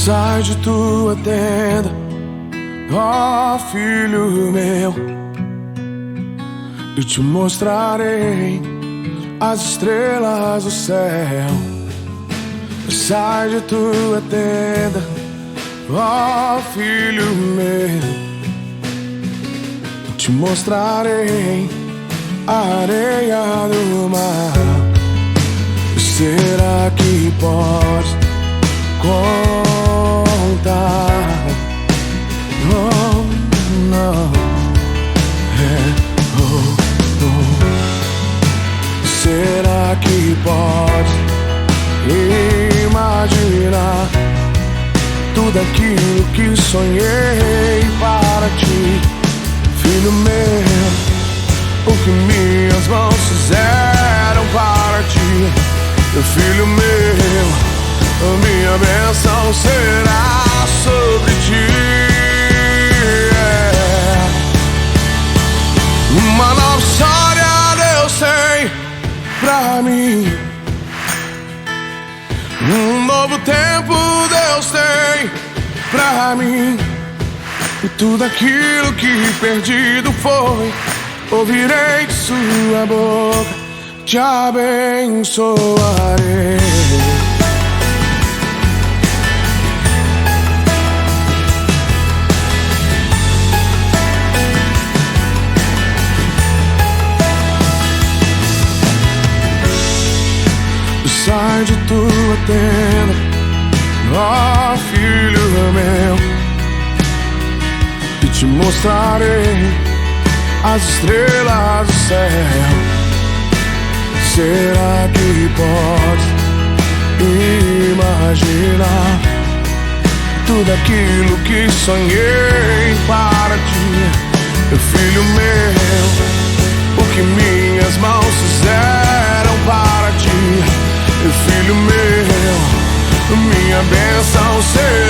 Sai de tua tenda, ó filho meu, e te mostrarei as estrelas do céu. Sai de tua tenda, ó filho meu, e te mostrarei a areia do mar. Será que podes contar? Oh, não. Será que pode imaginar tudo aquilo que sonhei para ti, filho meu? O que minhas mãos fizeram para ti, filho meu, a minha bênção será sobre ti. Uma nova história Deus tem pra mim, um novo tempo Deus tem pra mim. E tudo aquilo que perdido foi, ouvirei de sua boca, te abençoarei. Sai de tua tenda, ó filho meu, e te mostrarei as estrelas do céu. Será que podes imaginar tudo aquilo que sonhei para ti, filho meu? O que minhas mãos fizeram para ti, filho meu, minha bênção será